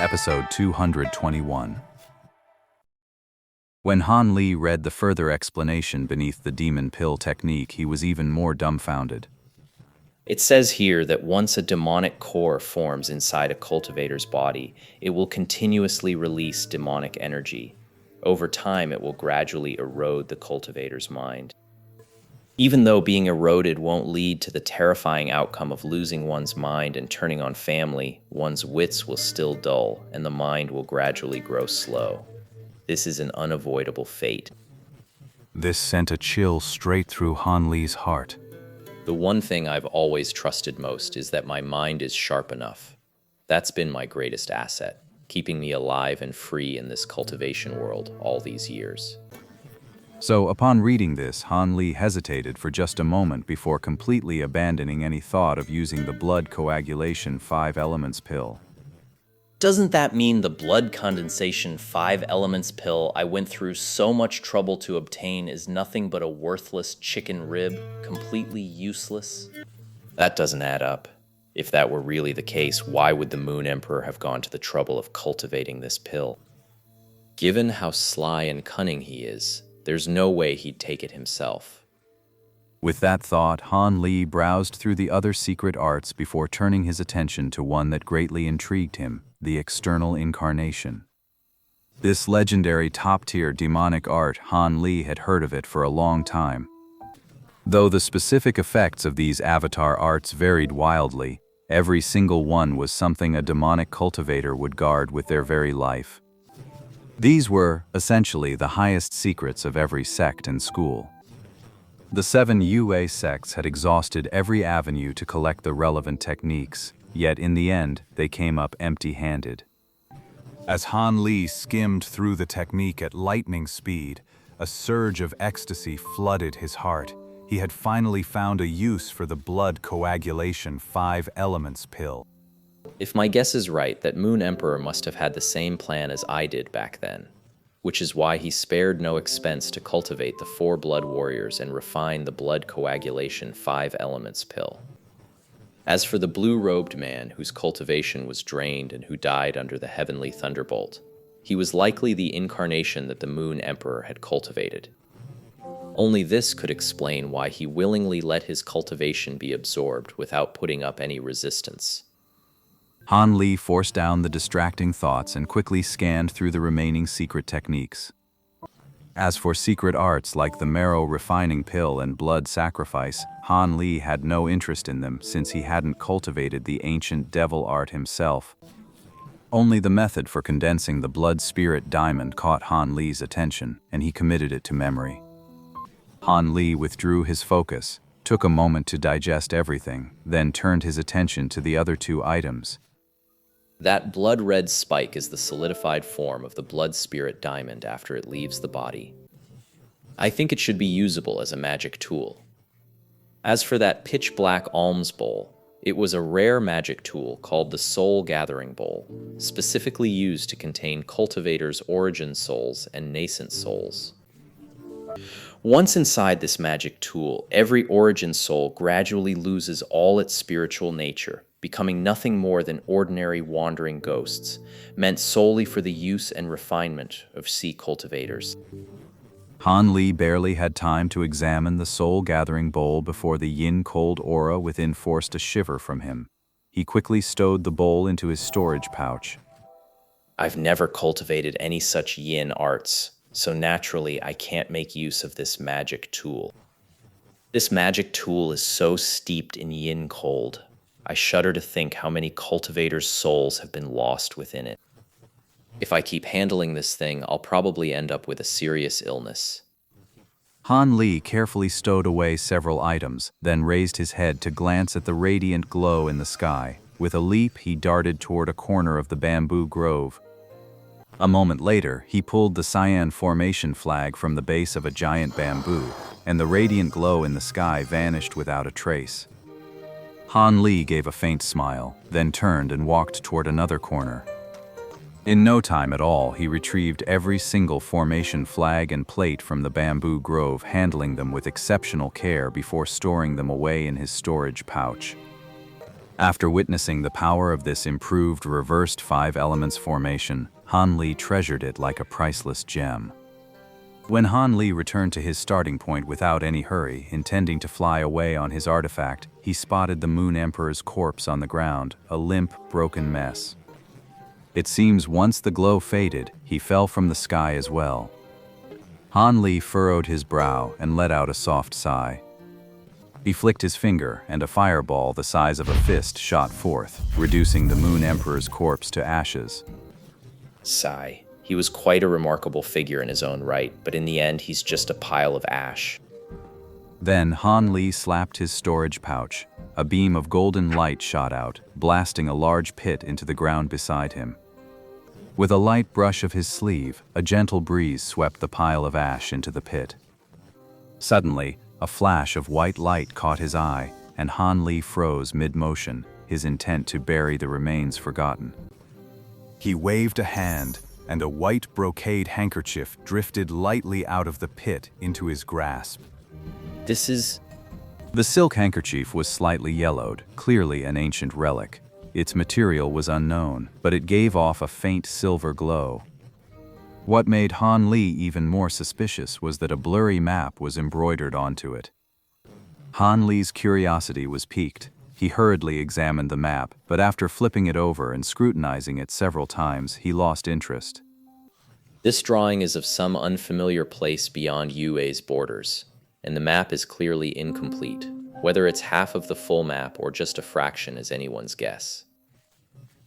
Episode 221. When Han Li read the further explanation beneath the demon pill technique, he was even more dumbfounded. It says here that once a demonic core forms inside a cultivator's body, it will continuously release demonic energy. Over time, it will gradually erode the cultivator's mind. Even though being eroded won't lead to the terrifying outcome of losing one's mind and turning on family, one's wits will still dull, and the mind will gradually grow slow. This is an unavoidable fate. This sent a chill straight through Han Li's heart. The one thing I've always trusted most is that my mind is sharp enough. That's been my greatest asset, keeping me alive and free in this cultivation world all these years. So, upon reading this, Han Li hesitated for just a moment before completely abandoning any thought of using the blood coagulation 5 elements pill. Doesn't that mean the blood condensation 5 elements pill I went through so much trouble to obtain is nothing but a worthless chicken rib, completely useless? That doesn't add up. If that were really the case, why would the Moon Emperor have gone to the trouble of cultivating this pill? Given how sly and cunning he is, there's no way he'd take it himself. With that thought, Han Li browsed through the other secret arts before turning his attention to one that greatly intrigued him, the external incarnation. This legendary top-tier demonic art, Han Li had heard of it for a long time. Though the specific effects of these avatar arts varied wildly, every single one was something a demonic cultivator would guard with their very life. These were, essentially, the highest secrets of every sect and school. The 7 UA sects had exhausted every avenue to collect the relevant techniques, yet in the end, they came up empty-handed. As Han Li skimmed through the technique at lightning speed, a surge of ecstasy flooded his heart. He had finally found a use for the blood coagulation 5 elements pill. If my guess is right, that Moon Emperor must have had the same plan as I did back then, which is why he spared no expense to cultivate the 4 blood warriors and refine the blood coagulation 5 elements pill. As for the blue-robed man whose cultivation was drained and who died under the heavenly thunderbolt, he was likely the incarnation that the Moon Emperor had cultivated. Only this could explain why he willingly let his cultivation be absorbed without putting up any resistance. Han Li forced down the distracting thoughts and quickly scanned through the remaining secret techniques. As for secret arts like the marrow refining pill and blood sacrifice, Han Li had no interest in them since he hadn't cultivated the ancient devil art himself. Only the method for condensing the blood spirit diamond caught Han Li's attention, and he committed it to memory. Han Li withdrew his focus, took a moment to digest everything, then turned his attention to the other 2 items. That blood-red spike is the solidified form of the blood spirit diamond after it leaves the body. I think it should be usable as a magic tool. As for that pitch-black alms bowl, it was a rare magic tool called the Soul Gathering Bowl, specifically used to contain cultivators' origin souls and nascent souls. Once inside this magic tool, every origin soul gradually loses all its spiritual nature, becoming nothing more than ordinary wandering ghosts, meant solely for the use and refinement of sea cultivators. Han Li barely had time to examine the soul-gathering bowl before the yin-cold aura within forced a shiver from him. He quickly stowed the bowl into his storage pouch. I've never cultivated any such yin arts, so naturally I can't make use of this magic tool. This magic tool is so steeped in yin-cold, I shudder to think how many cultivators' souls have been lost within it. If I keep handling this thing, I'll probably end up with a serious illness. Han Li carefully stowed away several items, then raised his head to glance at the radiant glow in the sky. With a leap, he darted toward a corner of the bamboo grove. A moment later, he pulled the cyan formation flag from the base of a giant bamboo, and the radiant glow in the sky vanished without a trace. Han Li gave a faint smile, then turned and walked toward another corner. In no time at all, he retrieved every single formation flag and plate from the bamboo grove, handling them with exceptional care before storing them away in his storage pouch. After witnessing the power of this improved reversed 5 elements formation, Han Li treasured it like a priceless gem. When Han Li returned to his starting point without any hurry, intending to fly away on his artifact, he spotted the Moon Emperor's corpse on the ground, a limp, broken mess. It seems once the glow faded, he fell from the sky as well. Han Li furrowed his brow and let out a soft sigh. He flicked his finger, and a fireball the size of a fist shot forth, reducing the Moon Emperor's corpse to ashes. Sigh. He was quite a remarkable figure in his own right, but in the end he's just a pile of ash. Then Han Li slapped his storage pouch. A beam of golden light shot out, blasting a large pit into the ground beside him. With a light brush of his sleeve, a gentle breeze swept the pile of ash into the pit. Suddenly, a flash of white light caught his eye, and Han Li froze mid-motion, his intent to bury the remains forgotten. He waved a hand, and a white brocade handkerchief drifted lightly out of the pit into his grasp. This is... The silk handkerchief was slightly yellowed, clearly an ancient relic. Its material was unknown, but it gave off a faint silver glow. What made Han Li even more suspicious was that a blurry map was embroidered onto it. Han Li's curiosity was piqued. He hurriedly examined the map, but after flipping it over and scrutinizing it several times, he lost interest. This drawing is of some unfamiliar place beyond UA's borders, and the map is clearly incomplete. Whether it's half of the full map or just a fraction is anyone's guess.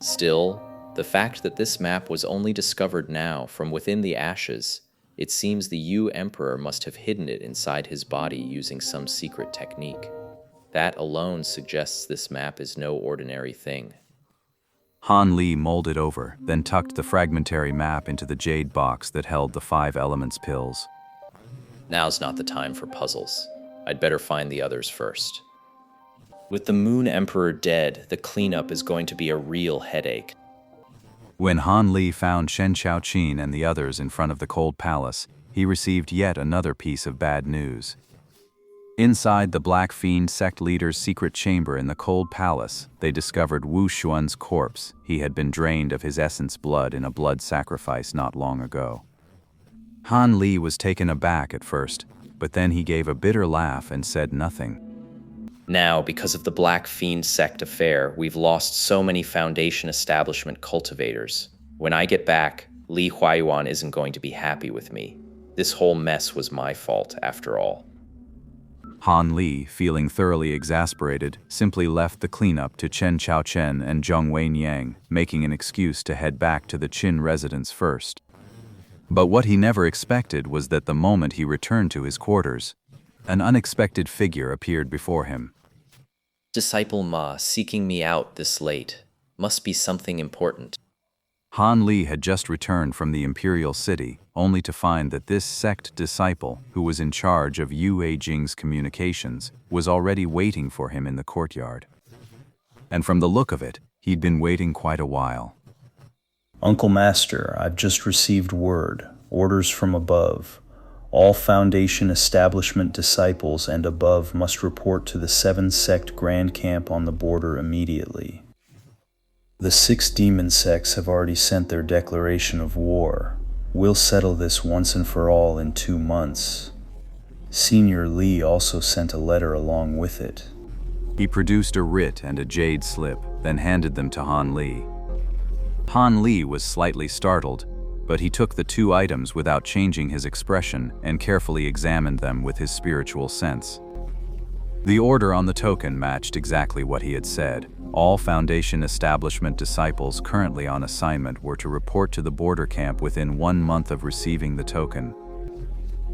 Still, the fact that this map was only discovered now from within the ashes, it seems the Yu Emperor must have hidden it inside his body using some secret technique. That alone suggests this map is no ordinary thing. Han Li mulled it over, then tucked the fragmentary map into the jade box that held the 5 elements pills. Now's not the time for puzzles. I'd better find the others first. With the Moon Emperor dead, the cleanup is going to be a real headache. When Han Li found Shen Qiaoqin and the others in front of the cold palace, he received yet another piece of bad news. Inside the Black Fiend sect leader's secret chamber in the cold palace, they discovered Wu Xuan's corpse. He had been drained of his essence blood in a blood sacrifice not long ago. Han Li was taken aback at first, but then he gave a bitter laugh and said nothing. Now, because of the Black Fiend sect affair, we've lost so many Foundation establishment cultivators. When I get back, Li Huayuan isn't going to be happy with me. This whole mess was my fault, after all. Han Li, feeling thoroughly exasperated, simply left the cleanup to Chen Qiaochen and Zheng Weiniang, making an excuse to head back to the Qin residence first. But what he never expected was that the moment he returned to his quarters, an unexpected figure appeared before him. Disciple Ma seeking me out this late. Must be something important. Han Li had just returned from the imperial city, only to find that this sect disciple, who was in charge of Yu Eijing's communications, was already waiting for him in the courtyard. And from the look of it, he'd been waiting quite a while. Uncle Master, I've just received word, orders from above. All Foundation establishment disciples and above must report to the 7-sect Grand Camp on the border immediately. The 6 demon sects have already sent their declaration of war. We'll settle this once and for all in 2 months. Senior Li also sent a letter along with it. He produced a writ and a jade slip, then handed them to Han Li. Han Li was slightly startled, but he took the 2 items without changing his expression and carefully examined them with his spiritual sense. The order on the token matched exactly what he had said. All Foundation establishment disciples currently on assignment were to report to the border camp within 1 month of receiving the token.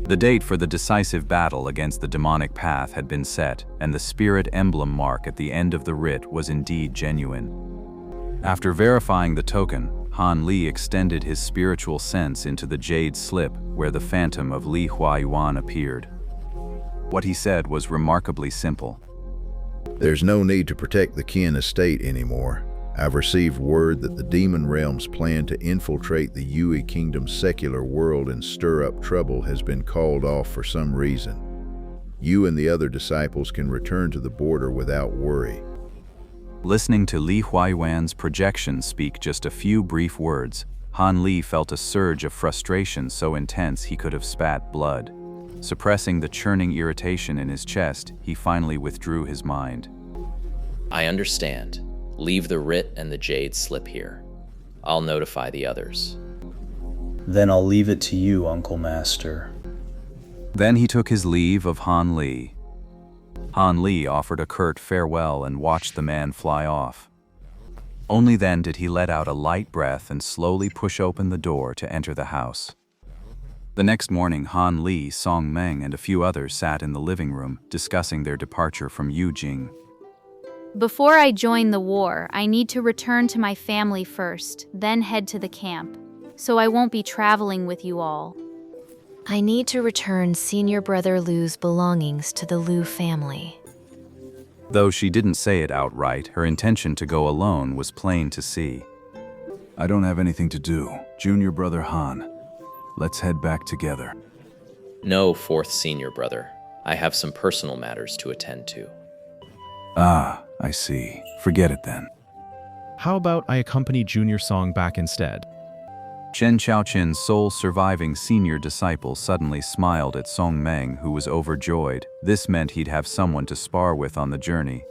The date for the decisive battle against the demonic path had been set, and the spirit emblem mark at the end of the writ was indeed genuine. After verifying the token, Han Li extended his spiritual sense into the jade slip where the phantom of Li Huayuan appeared. What he said was remarkably simple. There's no need to protect the Qin estate anymore. I've received word that the demon realm's plan to infiltrate the Yue Kingdom's secular world and stir up trouble has been called off for some reason. You and the other disciples can return to the border without worry. Listening to Li Huayuan's projection speak just a few brief words, Han Li felt a surge of frustration so intense he could have spat blood. Suppressing the churning irritation in his chest, he finally withdrew his mind. I understand. Leave the writ and the jade slip here. I'll notify the others. Then I'll leave it to you, Uncle Master. Then he took his leave of Han Li. Han Li offered a curt farewell and watched the man fly off. Only then did he let out a light breath and slowly push open the door to enter the house. The next morning, Han Li, Song Meng, and a few others sat in the living room, discussing their departure from Yujing. Before I join the war, I need to return to my family first, then head to the camp, so I won't be traveling with you all. I need to return senior brother Lu's belongings to the Lu family. Though she didn't say it outright, her intention to go alone was plain to see. I don't have anything to do, junior brother Han. Let's head back together. No, fourth senior brother. I have some personal matters to attend to. Ah, I see. Forget it then. How about I accompany Junior Song back instead? Chen Xiaoqin's sole surviving senior disciple suddenly smiled at Song Meng, who was overjoyed. This meant he'd have someone to spar with on the journey.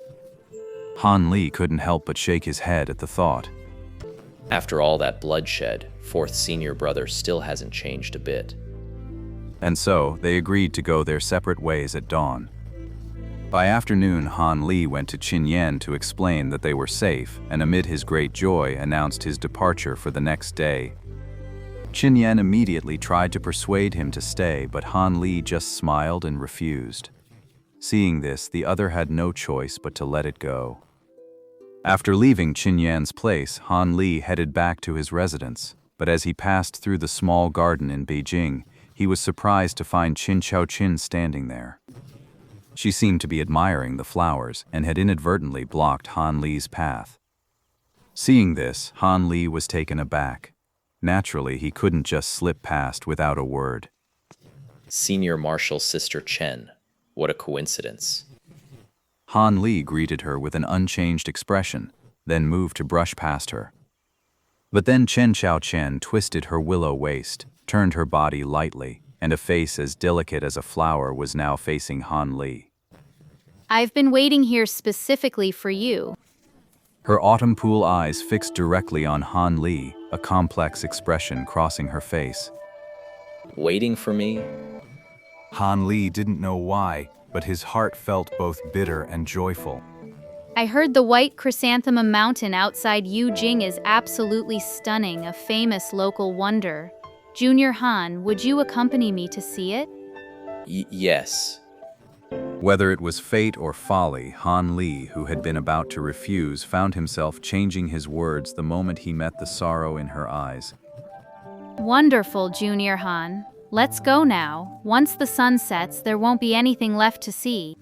Han Li couldn't help but shake his head at the thought. After all that bloodshed, fourth senior brother still hasn't changed a bit. And so, they agreed to go their separate ways at dawn. By afternoon, Han Li went to Qin Yan to explain that they were safe, and amid his great joy announced his departure for the next day. Qin Yan immediately tried to persuade him to stay, but Han Li just smiled and refused. Seeing this, the other had no choice but to let it go. After leaving Qin Yan's place, Han Li headed back to his residence, but as he passed through the small garden in Beijing, he was surprised to find Qin Xiaoqin standing there. She seemed to be admiring the flowers and had inadvertently blocked Han Li's path. Seeing this, Han Li was taken aback. Naturally, he couldn't just slip past without a word. Senior Marshal Sister Chen. What a coincidence. Han Li greeted her with an unchanged expression, then moved to brush past her. But then Chen Xiaoqian twisted her willow waist, turned her body lightly, and a face as delicate as a flower was now facing Han Li. I've been waiting here specifically for you. Her autumn pool eyes fixed directly on Han Li, a complex expression crossing her face. Waiting for me? Han Li didn't know why, but his heart felt both bitter and joyful. I heard the White Chrysanthemum Mountain outside Yujing is absolutely stunning, a famous local wonder. Junior Han, would you accompany me to see it? Yes. Whether it was fate or folly, Han Li, who had been about to refuse, found himself changing his words the moment he met the sorrow in her eyes. Wonderful, Junior Han. Let's go now. Once the sun sets, there won't be anything left to see.